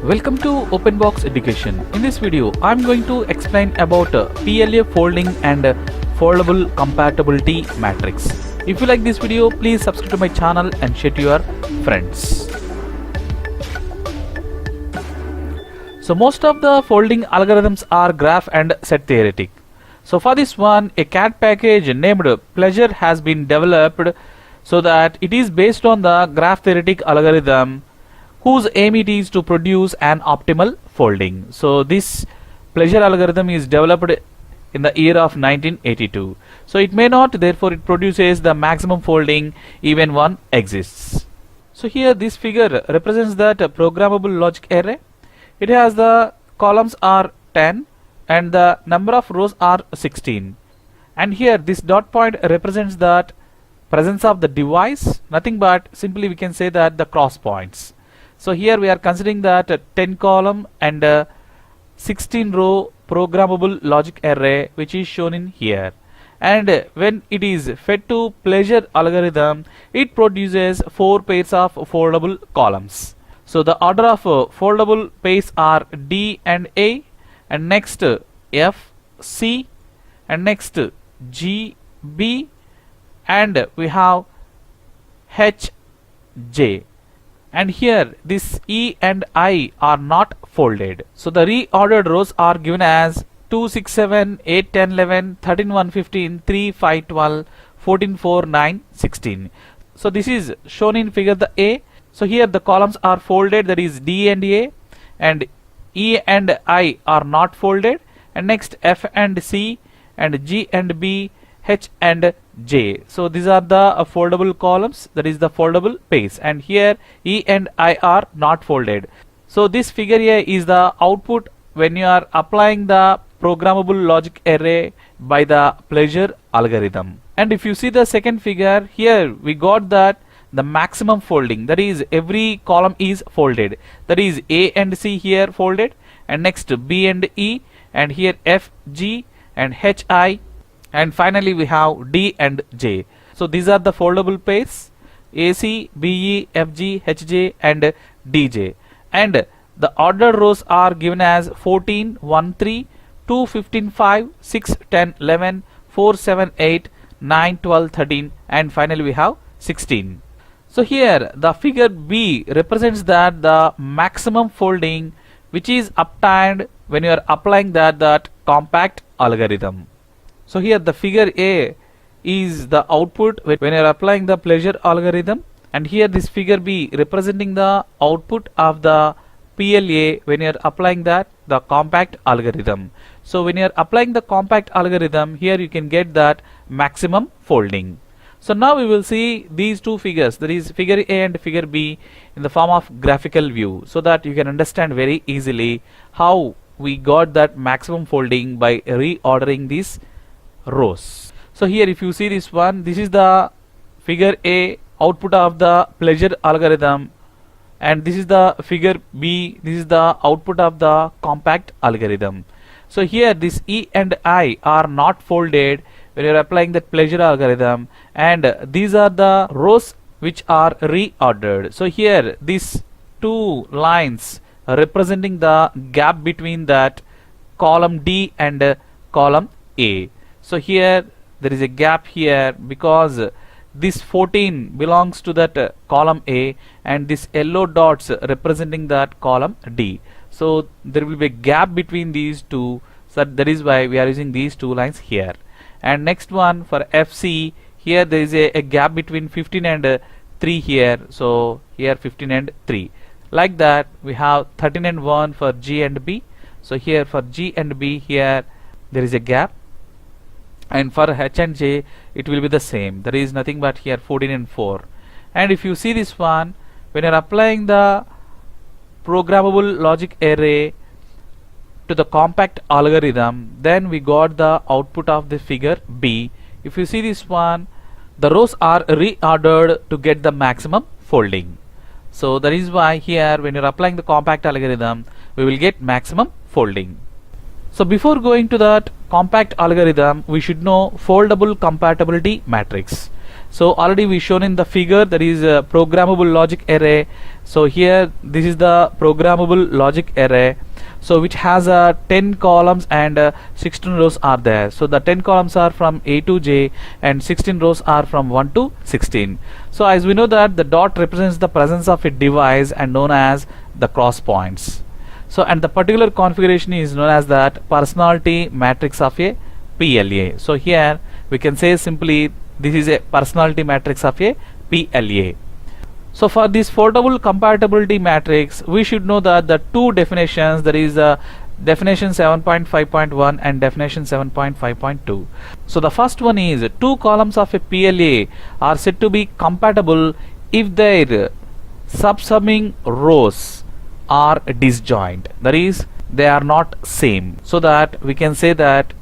Welcome to OPENBOX Education. In this video, I am going to explain about PLA folding and foldable compatibility matrix. If you like this video, please subscribe to my channel and share to your friends. So most of the folding algorithms are graph and set theoretic. So for this one, a CAD package named Pleasure has been developed so that it is based on the graph theoretic algorithm whose aim it is to produce an optimal folding. So this Pleasure algorithm is developed in the year of 1982. So it may not, therefore it produces the maximum folding even one exists. So here this figure represents that programmable logic array. It has the columns are 10 and the number of rows are 16. And here this dot point represents that presence of the device, nothing but simply we can say that the cross points. So here we are considering that 10 column and 16 row programmable logic array which is shown in here. And when it is fed to Pleasure algorithm, it produces 4 pairs of foldable columns. So the order of foldable pairs are D and A, and next F, C, and next G, B, and we have H, J. And here this E and I are not folded. So the reordered rows are given as 2, 6, 7, 8, 10, 11, 13, 1, 15, 3, 5, 12, 14, 4, 9, 16. So this is shown in figure the A. So here the columns are folded, that is D and A, and E and I are not folded, and next F and C, and G and B, H and J. So these are the foldable columns, that is the foldable pairs, and here E and I are not folded. So this figure here is the output when you are applying the programmable logic array by the Pleasure algorithm. And if you see the second figure, here we got that the maximum folding, that is every column is folded, that is A and C here folded, and next B and E, and here F, G, and H, I, and finally we have D and J. So these are the foldable pairs A, C, B, E, F, G, H, J, and D, J. And the ordered rows are given as 14, 1, 3, 2, 15, 5, 6, 10, 11, 4, 7, 8, 9, 12, 13, and finally we have 16. So here the figure B represents that the maximum folding which is obtained when you are applying that compact algorithm. So here the figure A is the output when you are applying the Pleasure algorithm, and here this figure B representing the output of the PLA when you are applying the compact algorithm. So when you are applying the compact algorithm, here you can get that maximum folding. So now we will see these two figures, that is figure A and figure B, in the form of graphical view, so that you can understand very easily how we got that maximum folding by reordering these rows. So here if you see this one, this is the figure A output of the Pleasure algorithm, and this is the figure B, this is the output of the compact algorithm. So here this E and I are not folded when you are applying that Pleasure algorithm, and these are the rows which are reordered. So here these two lines representing the gap between that column D and column A. So here there is a gap here because this 14 belongs to that column A, and this yellow dots representing that column D. So there will be a gap between these two, so that is why we are using these two lines here. And next one for FC, here there is a gap between 15 and 3 here, so here 15 and 3. Like that we have 13 and 1 for G and B. So here for G and B here there is a gap, and for H and J it will be the same, there is nothing but here 14 and 4. And if you see this one, when you are applying the programmable logic array to the compact algorithm, then we got the output of the figure B. If you see this one, the rows are reordered to get the maximum folding. So that is why here when you are applying the compact algorithm, we will get maximum folding. So before going to that compact algorithm, we should know foldable compatibility matrix. So already we shown in the figure, that is a programmable logic array. So here this is the programmable logic array, so which has 10 columns and 16 rows are there. So the 10 columns are from A to J and 16 rows are from 1 to 16. So as we know that the dot represents the presence of a device and known as the cross points. So and the particular configuration is known as that personality matrix of a PLA. So here we can say simply this is a personality matrix of a PLA. So for this foldable compatibility matrix, we should know that the two definitions, that is definition 7.5.1 and definition 7.5.2. So the first one is two columns of a PLA are said to be compatible if their subsumming rows are disjoint, that is they are not same, so that we can say that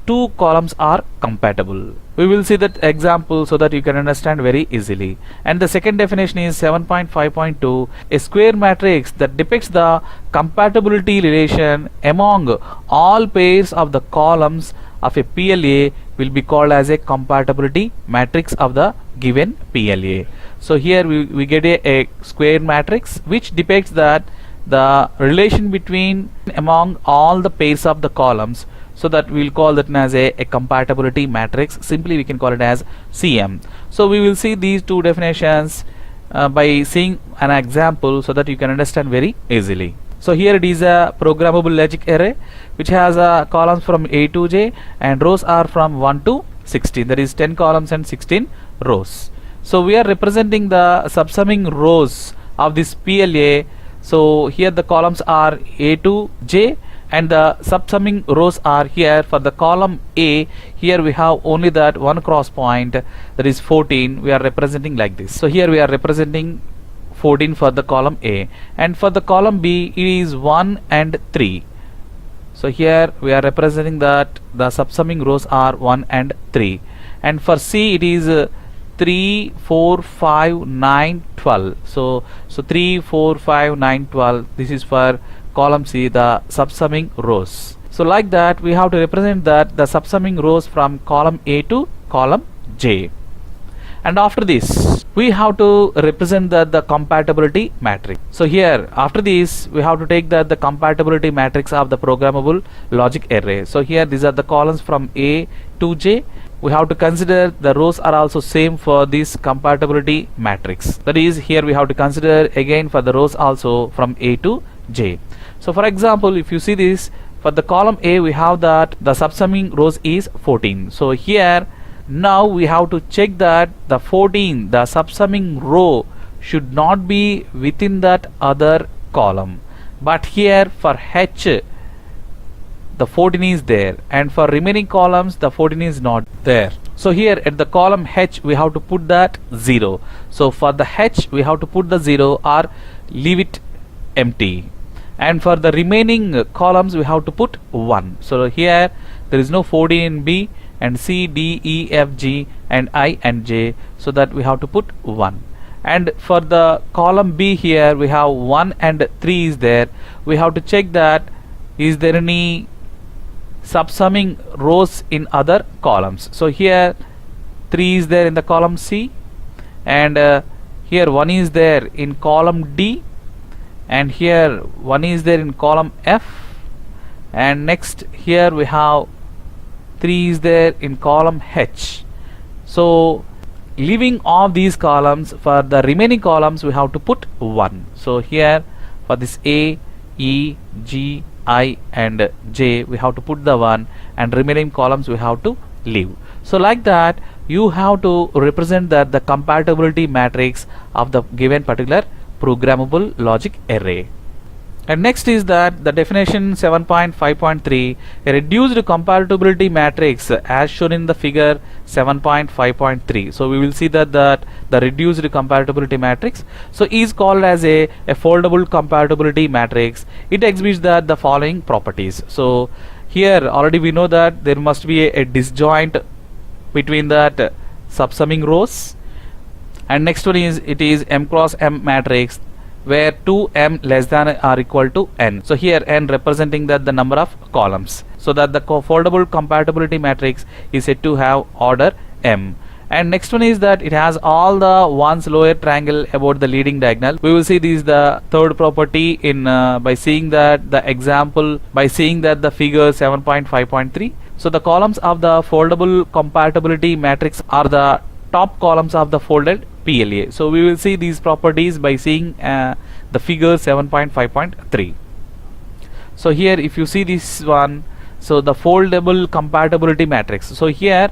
two columns are compatible. We will see that example so that you can understand very easily. And the second definition is 7.5.2, a square matrix that depicts the compatibility relation among all pairs of the columns of a PLA will be called as a compatibility matrix of the given PLA. So here we get a square matrix which depicts that the relation between among all the pairs of the columns, so that we will call that as a compatibility matrix. Simply we can call it as CM. So we will see these two definitions by seeing an example so that you can understand very easily. So here it is a programmable logic array which has columns from A to J and rows are from 1 to 16, that is 10 columns and 16 rows. So we are representing the subsumming rows of this PLA. So here the columns are A to J and the subsumming rows are here. For the column A, here we have only that one cross point, that is 14. We are representing like this. So here we are representing 14 for the column A, and for the column B it is 1 and 3. So here we are representing that the subsumming rows are 1 and 3, and for C it is 3, 4, 5, 9, 12. So 3, 4, 5, 9, 12. This is for column C, the subsumming rows. So like that we have to represent that the subsumming rows from column A to column J. And after this we have to represent the compatibility matrix. So here after this we have to take the compatibility matrix of the programmable logic array. So here these are the columns from A to J. We have to consider the rows are also same for this compatibility matrix. That is, here we have to consider again for the rows also from A to J. So for example, if you see this, for the column A we have that the subsumming rows is 14. So here now we have to check that the 14, the subsumming row, should not be within that other column, but here for H the 14 is there, and for remaining columns the 14 is not there. So here at the column H we have to put that 0. So for the H we have to put the 0 or leave it empty, and for the remaining columns we have to put 1. So here there is no 14 in B and C, D, E, F, G and I and J, so that we have to put 1. And for the column B here we have 1 and 3 is there. We have to check that is there any subsumming rows in other columns. So here 3 is there in the column C, and here 1 is there in column D, and here 1 is there in column F, and next here we have 3 is there in column H. So leaving all these columns, for the remaining columns we have to put 1. So here for this A, E, G, I and J we have to put the 1, and remaining columns we have to leave. So like that you have to represent that the compatibility matrix of the given particular programmable logic array. And next is that the definition 7.5.3, a reduced compatibility matrix as shown in the figure 7.5.3. So we will see that the reduced compatibility matrix so is called as a foldable compatibility matrix. It exhibits the following properties. So here already we know that there must be a disjoint between that subsumming rows, and next one is it is M cross M matrix where 2m less than or equal to n. So here n representing the number of columns, so that the foldable compatibility matrix is said to have order m. And next one is that it has all the ones lower triangle about the leading diagonal. We will see this is the third property in by seeing that the example, by seeing that the figure 7.5.3. So the columns of the foldable compatibility matrix are the top columns of the folded PLA. So we will see these properties by seeing the figure 7.5.3. So here if you see this one, so the foldable compatibility matrix, so here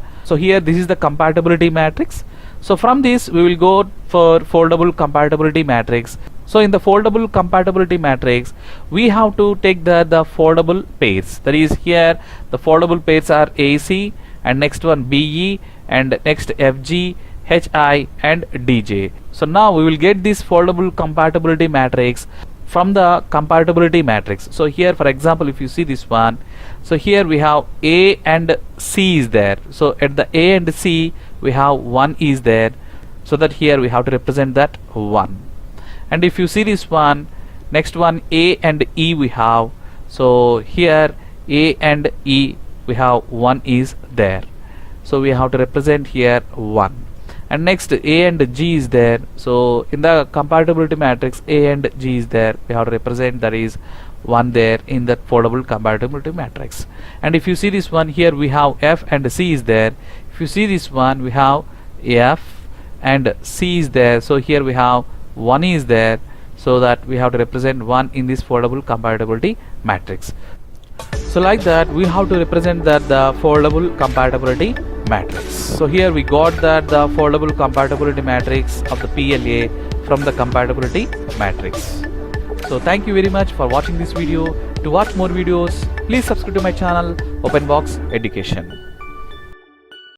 this is the compatibility matrix. So from this we will go for foldable compatibility matrix. So in the foldable compatibility matrix we have to take the foldable pairs, that is here the foldable pairs are AC, and next one BE, and next FG, HI and DJ. So now we will get this foldable compatibility matrix from the compatibility matrix. So here for example if you see this one, so here we have A and C is there. So at the A and C we have 1 is there, so that here we have to represent that 1. And if you see this one, next one A and E we have, so here A and E we have 1 is there, so we have to represent here 1. And next A and G is there, so in the compatibility matrix A and G is there, we have to represent that is 1 there in that foldable compatibility matrix. And if you see this one, here we have F and C is there. If you see this one, we have F and C is there, so here we have 1 is there, so that we have to represent 1 in this foldable compatibility matrix. So like that we have to represent that the foldable compatibility matrix. So here we got that the foldable compatibility matrix of the PLA from the compatibility matrix. So thank you very much for watching this video. To watch more videos, please subscribe to my channel OPENBOX Education.